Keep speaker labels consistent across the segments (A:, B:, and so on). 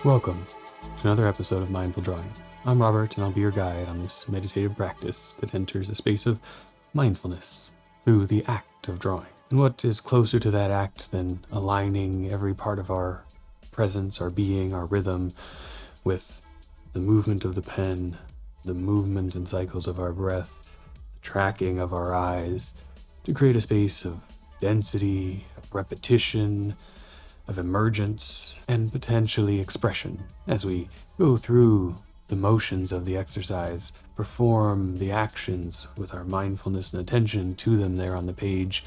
A: Welcome to another episode of Mindful Drawing. I'm Robert, and I'll be your guide on this meditative practice that enters a space of mindfulness through the act of drawing. And what is closer to that act than aligning every part of our presence, our being, our rhythm with the movement of the pen, the movement and cycles of our breath, the tracking of our eyes, to create a space of density, of repetition, of emergence, and potentially expression as we go through the motions of the exercise, perform the actions with our mindfulness and attention to them there on the page.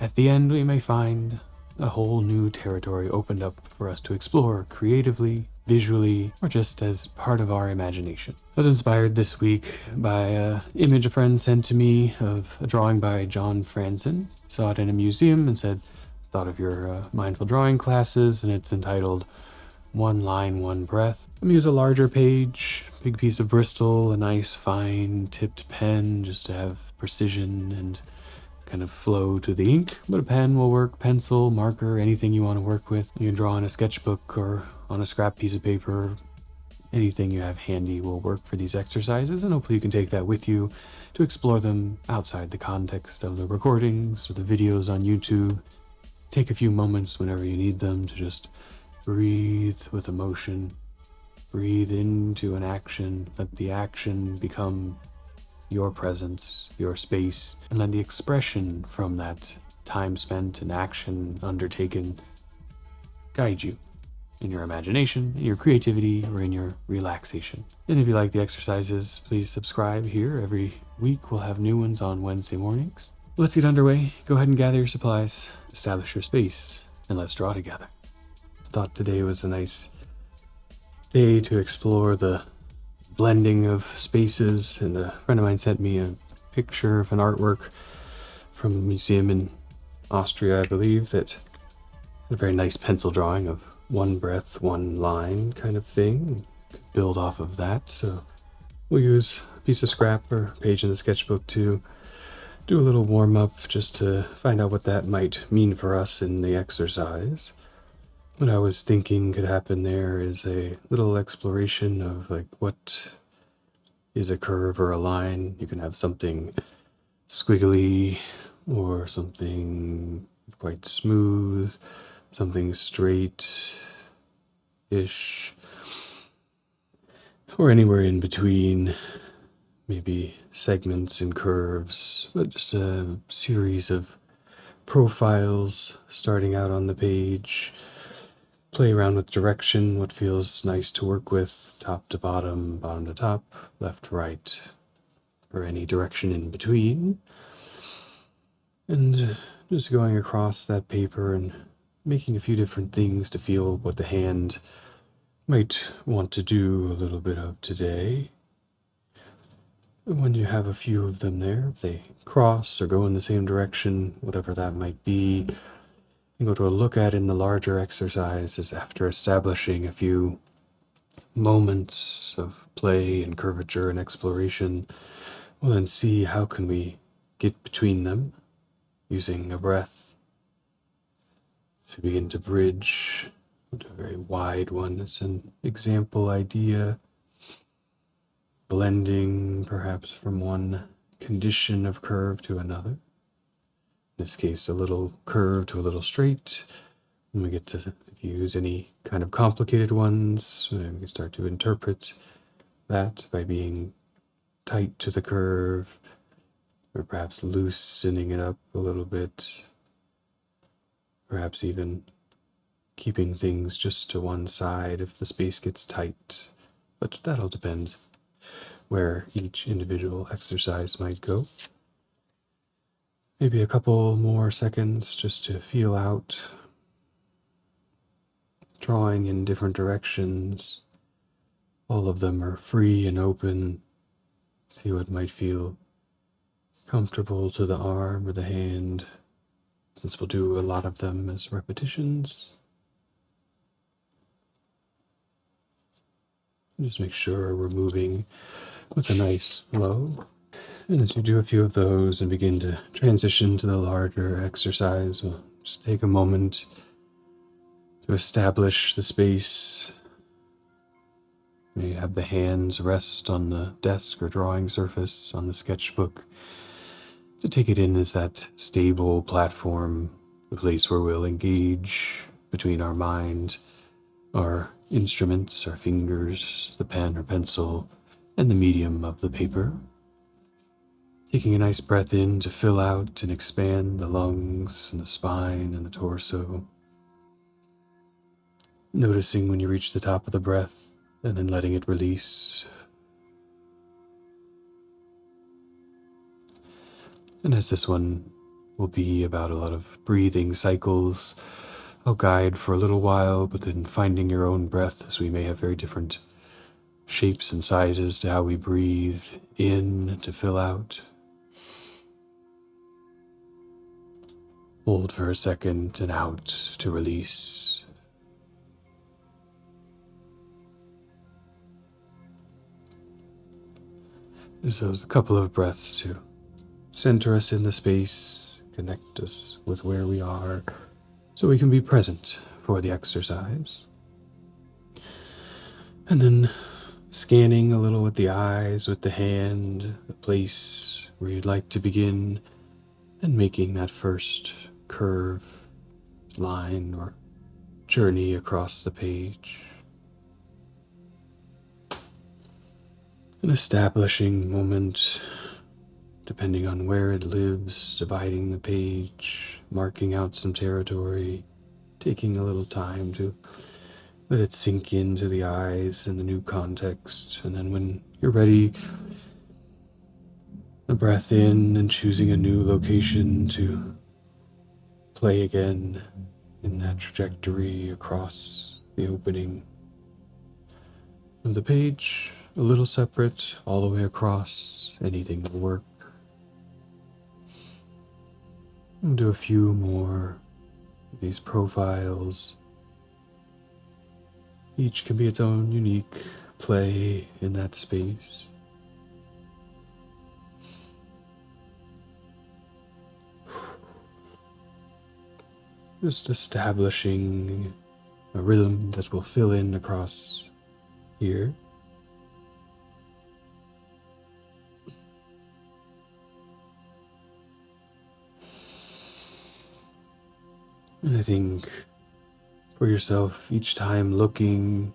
A: At the end, we may find a whole new territory opened up for us to explore creatively, visually, or just as part of our imagination. I was inspired this week by an image a friend sent to me of a drawing by John Franzen. Saw it in a museum and said, thought of your mindful drawing classes, and it's entitled One Line, One Breath. I'm gonna use a larger page, big piece of Bristol, a nice fine tipped pen just to have precision and kind of flow to the ink, but a pen will work, pencil, marker, anything you want to work with. You can draw on a sketchbook or on a scrap piece of paper. Anything you have handy will work for these exercises, and hopefully you can take that with you to explore them outside the context of the recordings or the videos on YouTube. Take a few moments whenever you need them to just breathe with emotion, breathe into an action, let the action become your presence, your space, and let the expression from that time spent and action undertaken guide you in your imagination, in your creativity, or in your relaxation. And if you like the exercises, please subscribe here. Every week we'll have new ones on Wednesday mornings. Let's get underway. Go ahead and gather your supplies, establish your space, and let's draw together. Thought today was a nice day to explore the blending of spaces, and a friend of mine sent me a picture of an artwork from a museum in Austria, I believe, that had a very nice pencil drawing of one breath, one line kind of thing. Could build off of that, so we'll use a piece of scrap or a page in the sketchbook to do a little warm-up just to find out what that might mean for us in the exercise. What I was thinking could happen there is a little exploration of like what is a curve or a line. You can have something squiggly or something quite smooth, something straight-ish, or anywhere in between. Maybe segments and curves, but just a series of profiles starting out on the page. Play around with direction, what feels nice to work with, top to bottom, bottom to top, left to right, or any direction in between. And just going across that paper and making a few different things to feel what the hand might want to do a little bit of today. When you have a few of them there, if they cross or go in the same direction, whatever that might be, you go to a look at in the larger exercises after establishing a few moments of play and curvature and exploration. We'll then see how can we get between them using a breath to begin to bridge into a very wide one as an example idea. Blending perhaps from one condition of curve to another. In this case, a little curve to a little straight. When we get to, if you use any kind of complicated ones, we can start to interpret that by being tight to the curve, or perhaps loosening it up a little bit. Perhaps even keeping things just to one side if the space gets tight. But that'll depend where each individual exercise might go. Maybe a couple more seconds just to feel out, drawing in different directions. All of them are free and open. See what might feel comfortable to the arm or the hand, since we'll do a lot of them as repetitions. Just make sure we're moving with a nice flow. And as you do a few of those and begin to transition to the larger exercise, we'll just take a moment to establish the space You have the hands rest on the desk or drawing surface on the sketchbook to take it in as that stable platform, the place where we'll engage between our mind, our instruments, our fingers, the pen or pencil, and the medium of the paper. Taking a nice breath in to fill out and expand the lungs and the spine and the torso. Noticing when you reach the top of the breath and then letting it release. And as this one will be about a lot of breathing cycles, I'll guide for a little while, but then finding your own breath, as we may have very different shapes and sizes to how we breathe in to fill out. Hold for a second and out to release. So a couple of breaths to center us in the space, connect us with where we are, so we can be present for the exercise. And then scanning a little with the eyes, with the hand, the place where you'd like to begin, and making that first curve, line, or journey across the page. An establishing moment, depending on where it lives, dividing the page, marking out some territory, taking a little time to let it sink into the eyes in the new context. And then when you're ready, a breath in and choosing a new location to play again in that trajectory across the opening of the page, a little separate, all the way across, anything will work. We'll do a few more of these profiles. Each can be its own unique play in that space. Just establishing a rhythm that will fill in across here. And I think for yourself, each time looking,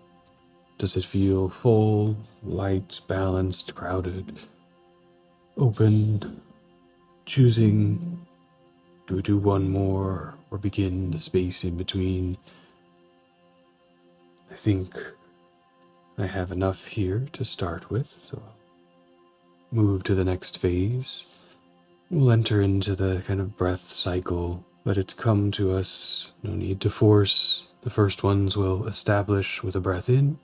A: does it feel full, light, balanced, crowded, open, choosing, do we do one more or begin the space in between? I think I have enough here to start with, so I'll move to the next phase. We'll enter into the kind of breath cycle. Let it come to us. No need to force. The first ones will establish with a breath in.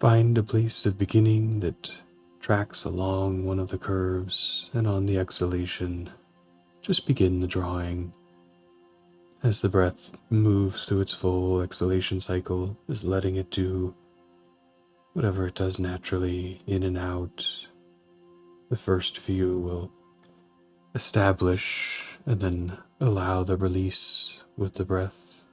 A: Find a place of beginning that tracks along one of the curves, and on the exhalation, just begin the drawing. As the breath moves through its full exhalation cycle, is letting it do whatever it does naturally, in and out. The first few will establish and then allow the release with the breath.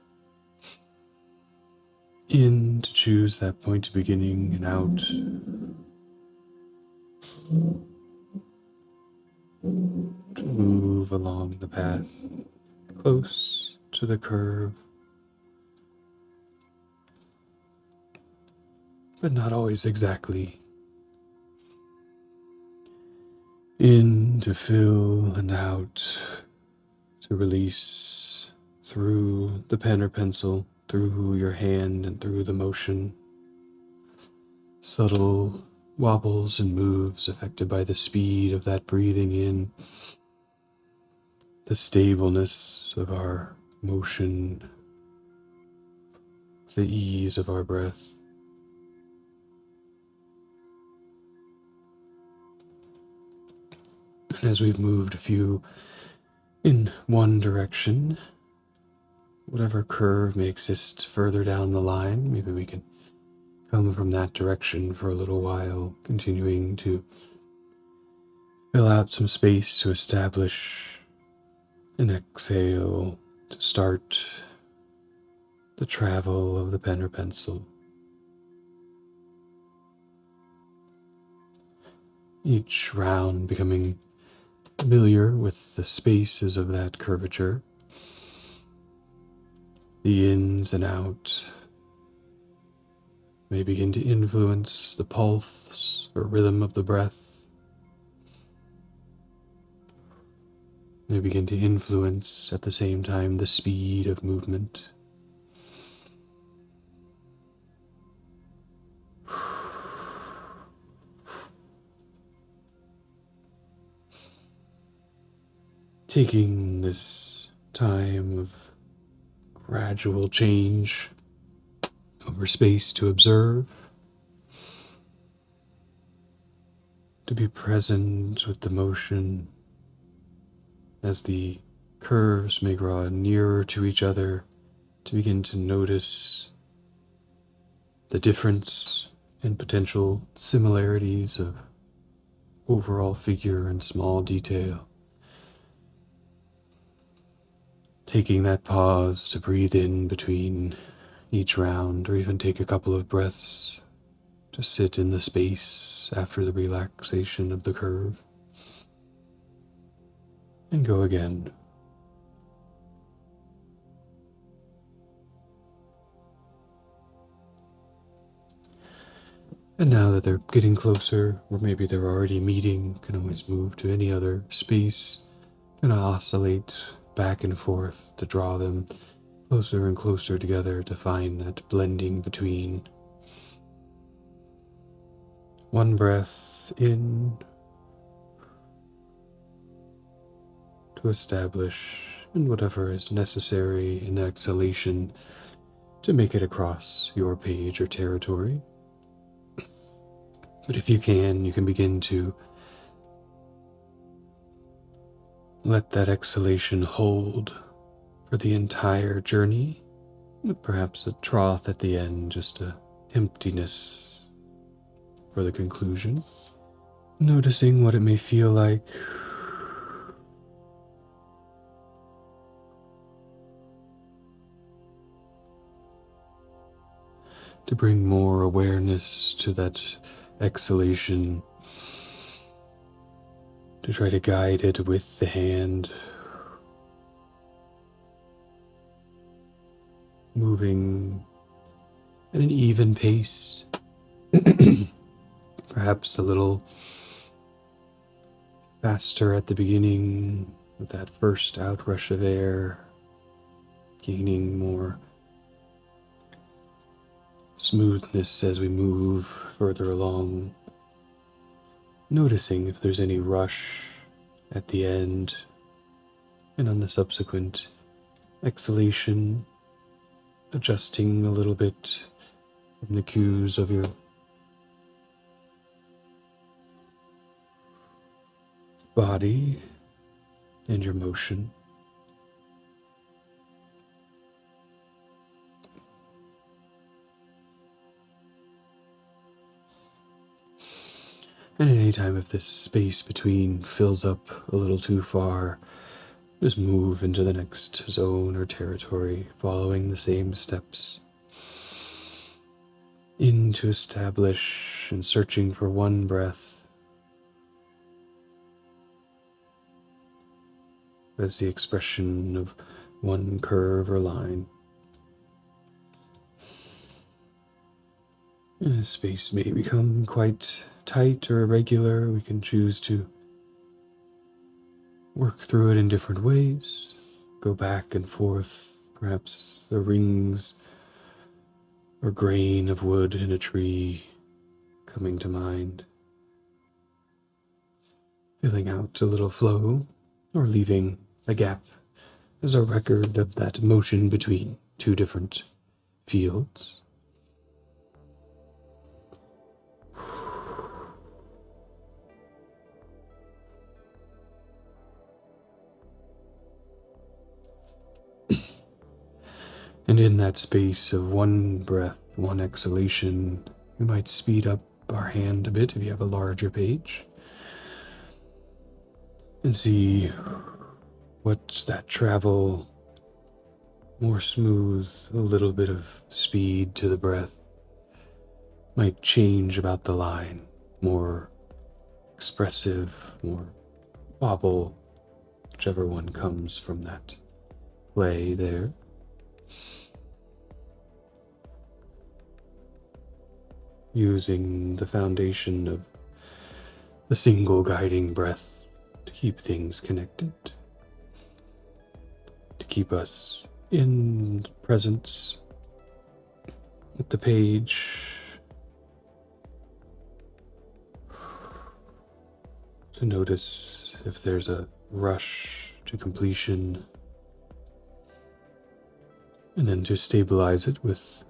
A: In to choose that point of beginning, and out to move along the path close to the curve, but not always exactly. In to fill and out to release through the pen or pencil, through your hand and through the motion. Subtle wobbles and moves affected by the speed of that breathing in, the stableness of our motion, the ease of our breath. And as we've moved a few in one direction, whatever curve may exist further down the line, maybe we can come from that direction for a little while, continuing to fill out some space to establish and exhale to start the travel of the pen or pencil. Each round becoming familiar with the spaces of that curvature, the ins and out may begin to influence the pulse or rhythm of the breath, may begin to influence at the same time the speed of movement. Taking this time of gradual change over space to observe, to be present with the motion as the curves may draw nearer to each other, to begin to notice the difference and potential similarities of overall figure and small detail. Taking that pause to breathe in between each round, or even take a couple of breaths to sit in the space after the relaxation of the curve. And go again. And now that they're getting closer, or maybe they're already meeting, can always move to any other space, gonna oscillate back and forth to draw them closer and closer together to find that blending between. One breath in to establish, and whatever is necessary in the exhalation to make it across your page or territory. But if you can begin to let that exhalation hold for the entire journey, with perhaps a trough at the end, just a emptiness for the conclusion. Noticing what it may feel like. To bring more awareness to that exhalation, to try to guide it with the hand, moving at an even pace, perhaps a little faster at the beginning with that first outrush of air, gaining more smoothness as we move further along, noticing if there's any rush at the end, and on the subsequent exhalation, adjusting a little bit from the cues of your body and your motion. And at any time if this space between fills up a little too far, just move into the next zone or territory, following the same steps. In to establish and searching for one breath as the expression of one curve or line. And the space may become quite tight or irregular. We can choose to work through it in different ways, go back and forth, perhaps the rings or grain of wood in a tree coming to mind, filling out a little flow or leaving a gap as a record of that motion between two different fields. And in that space of one breath, one exhalation, we might speed up our hand a bit if you have a larger page, and see what's that travel more smooth, a little bit of speed to the breath might change about the line, more expressive, more wobble, whichever one comes from that play there. Using the foundation of a single guiding breath to keep things connected, to keep us in presence with the page, to notice if there's a rush to completion, and then to stabilize it with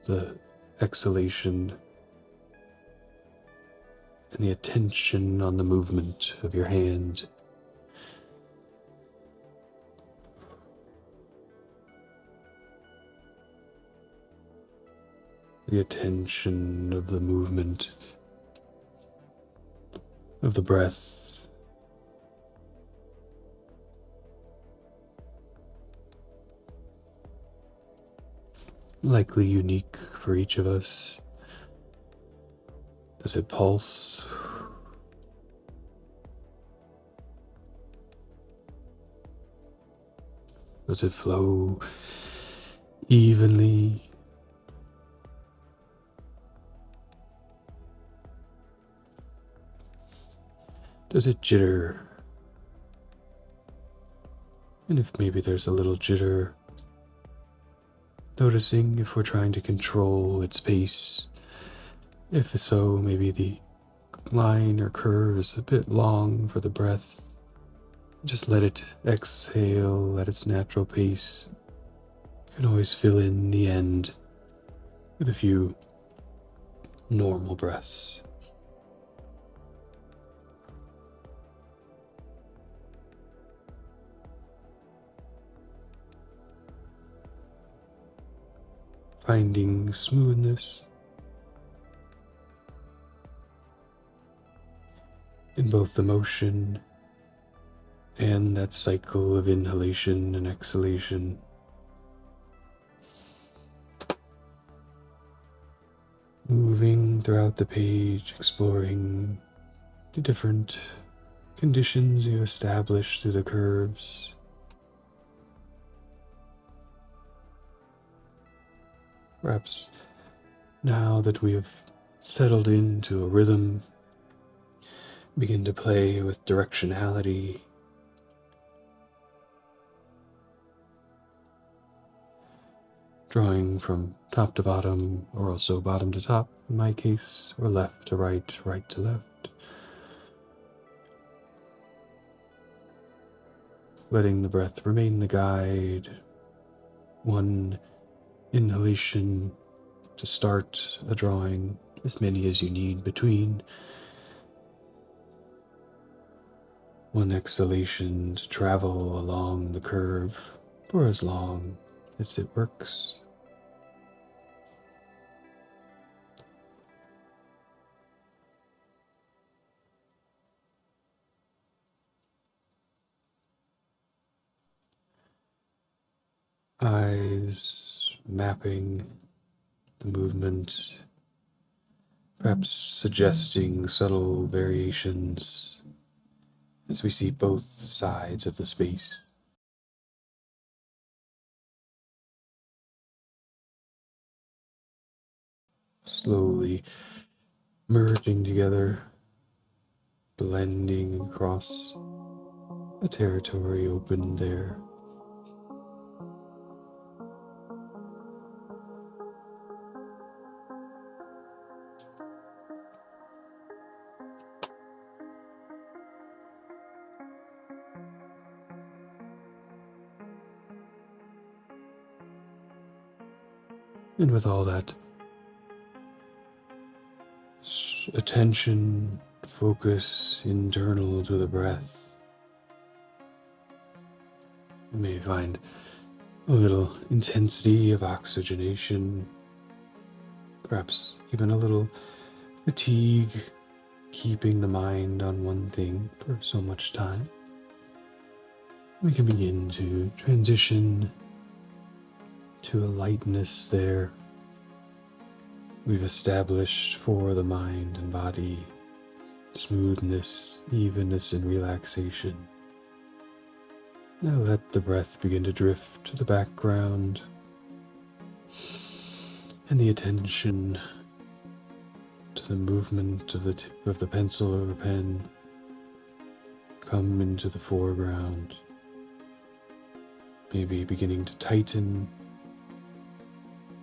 A: the exhalation and the attention on the movement of your hand. The attention of the movement of the breath. Likely unique for each of us. Does it pulse? Does it flow evenly? Does it jitter? And if maybe there's a little jitter, noticing if we're trying to control its pace. If so, maybe the line or curve is a bit long for the breath. Just let it exhale at its natural pace. You can always fill in the end with a few normal breaths. Finding smoothness in both the motion and that cycle of inhalation and exhalation. Moving throughout the page, exploring the different conditions you establish through the curves. Perhaps now that we have settled into a rhythm, begin to play with directionality. Drawing from top to bottom, or also bottom to top in my case, or left to right, right to left. Letting the breath remain the guide. One inhalation to start a drawing, as many as you need between. One exhalation to travel along the curve for as long as it works. Eyes mapping the movement, perhaps suggesting subtle variations as we see both sides of the space. Slowly merging together, blending across a territory opened there. And with all that attention, focus internal to the breath, you may find a little intensity of oxygenation, perhaps even a little fatigue, keeping the mind on one thing for so much time. We can begin to transition to a lightness there we've established for the mind and body smoothness, evenness, and relaxation. Now let the breath begin to drift to the background, and the attention to the movement of the tip of the pencil or the pen come into the foreground, maybe beginning to tighten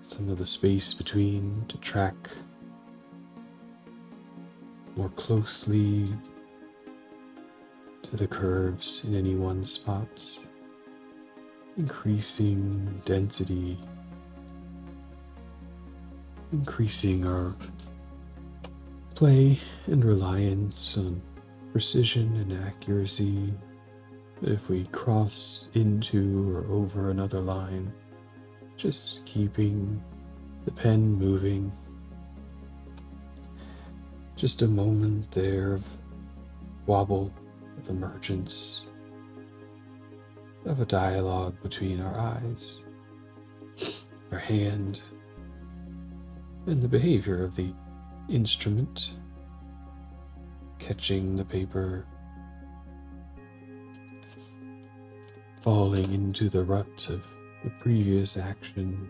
A: some of the space between to track more closely to the curves in any one spot, increasing density, increasing our play and reliance on precision and accuracy. If we cross into or over another line, just keeping the pen moving. Just a moment there of wobble, of emergence, of a dialogue between our eyes, our hand, and the behavior of the instrument, catching the paper, falling into the rut of the previous action.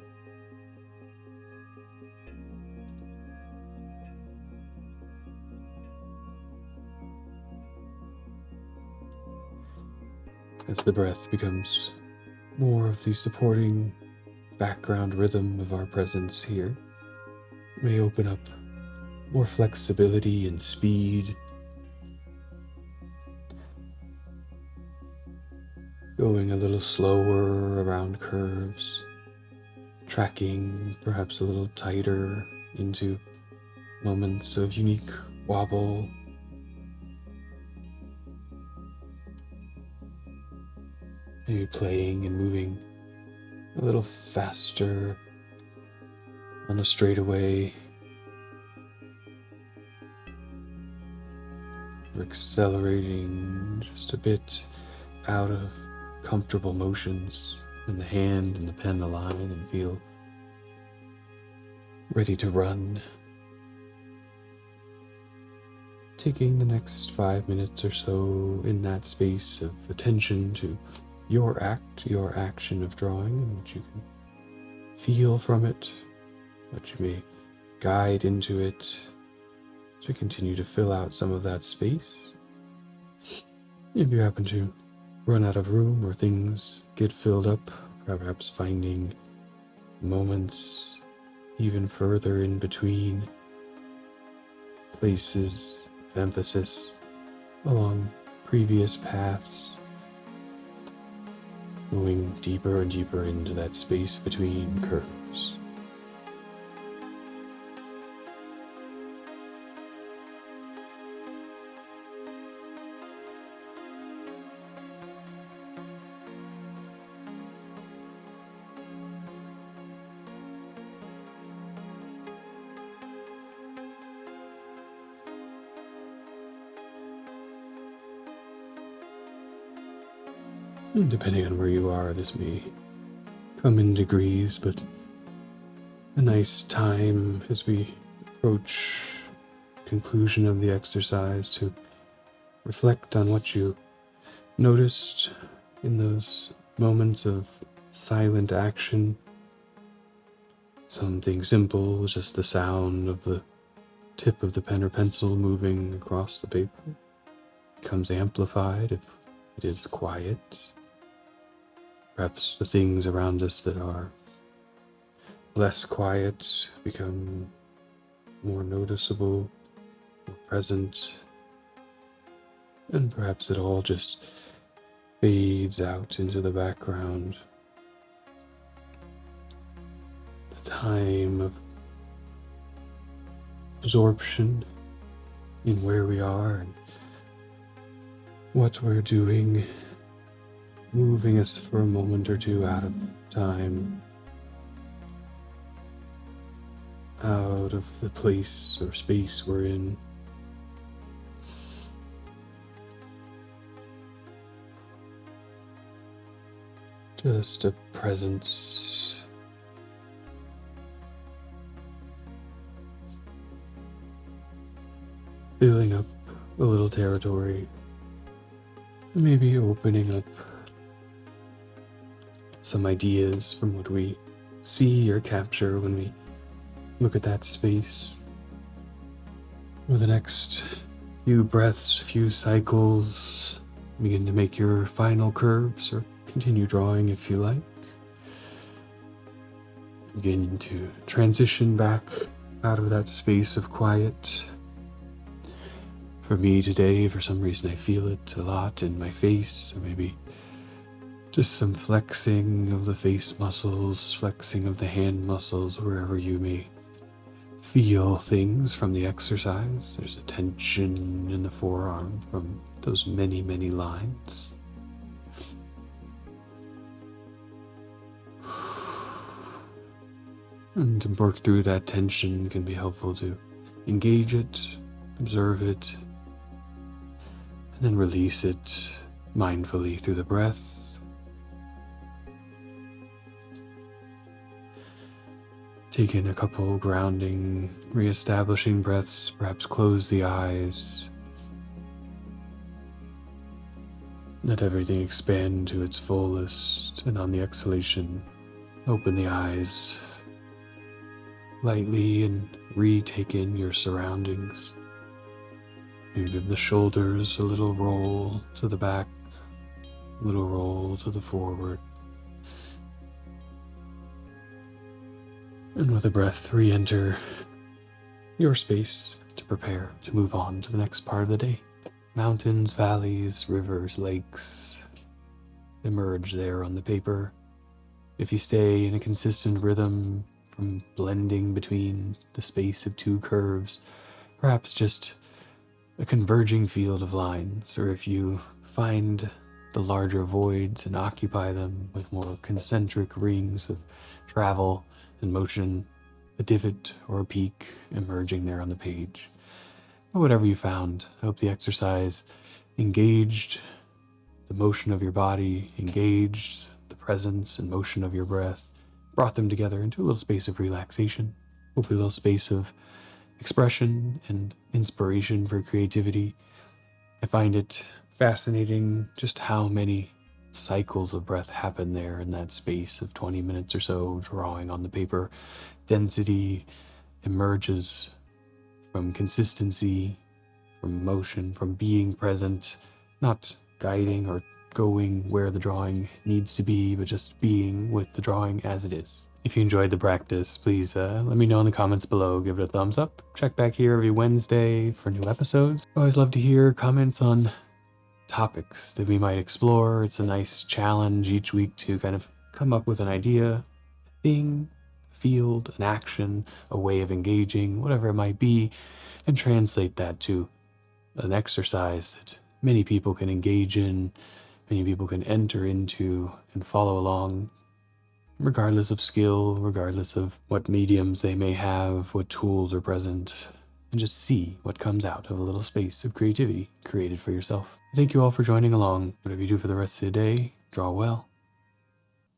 A: As the breath becomes more of the supporting background rhythm of our presence here, it may open up more flexibility and speed, going a little slower around curves, tracking perhaps a little tighter into moments of unique wobble. Maybe playing and moving a little faster on a straightaway, or accelerating just a bit out of comfortable motions when the hand and the pen align and feel ready to run. Taking the next 5 minutes or so in that space of attention to your act, your action of drawing, and what you can feel from it, what you may guide into it, as we continue to fill out some of that space. If you happen to run out of room or things get filled up, perhaps finding moments even further in between places of emphasis along previous paths, going deeper and deeper into that space between curves. And depending on where you are, this may come in degrees, but a nice time as we approach conclusion of the exercise to reflect on what you noticed in those moments of silent action. Something simple, just the sound of the tip of the pen or pencil moving across the paper, becomes amplified if it is quiet. Perhaps the things around us that are less quiet become more noticeable, more present, and perhaps it all just fades out into the background. The time of absorption in where we are and what we're doing, moving us for a moment or two out of time, out of the place or space we're in. Just a presence, filling up a little territory, maybe opening up some ideas from what we see or capture when we look at that space. For the next few breaths, few cycles, begin to make your final curves or continue drawing if you like. Begin to transition back out of that space of quiet. For me today, for some reason I feel it a lot in my face, or maybe just some flexing of the face muscles, flexing of the hand muscles, wherever you may feel things from the exercise. There's a tension in the forearm from those many, many lines. And to work through that tension can be helpful to engage it, observe it, and then release it mindfully through the breath. Take in a couple grounding, reestablishing breaths, perhaps close the eyes. Let everything expand to its fullest, and on the exhalation, open the eyes lightly and retake in your surroundings. Maybe give the shoulders a little roll to the back, a little roll to the forward. And with a breath, re-enter your space to prepare to move on to the next part of the day. Mountains, valleys, rivers, lakes emerge there on the paper. If you stay in a consistent rhythm from blending between the space of two curves, perhaps just a converging field of lines, or if you find the larger voids and occupy them with more concentric rings of travel and motion, a divot or a peak emerging there on the page. But whatever you found, I hope the exercise engaged the motion of your body, engaged the presence and motion of your breath, brought them together into a little space of relaxation, hopefully a little space of expression and inspiration for creativity. I find it fascinating just how many cycles of breath happen there in that space of 20 minutes or so drawing on the paper. Density emerges from consistency, from motion, from being present, not guiding or going where the drawing needs to be, but just being with the drawing as it is. If you enjoyed the practice, please let me know in the comments below. Give it a thumbs up. Check back here every Wednesday for new episodes. I always love to hear comments on topics that we might explore. It's a nice challenge each week to kind of come up with an idea, a thing, a field, an action, a way of engaging, whatever it might be, and translate that to an exercise that many people can engage in, many people can enter into and follow along, regardless of skill, regardless of what mediums they may have, what tools are present, and just see what comes out of a little space of creativity created for yourself. Thank you all for joining along. Whatever you do for the rest of the day, draw well.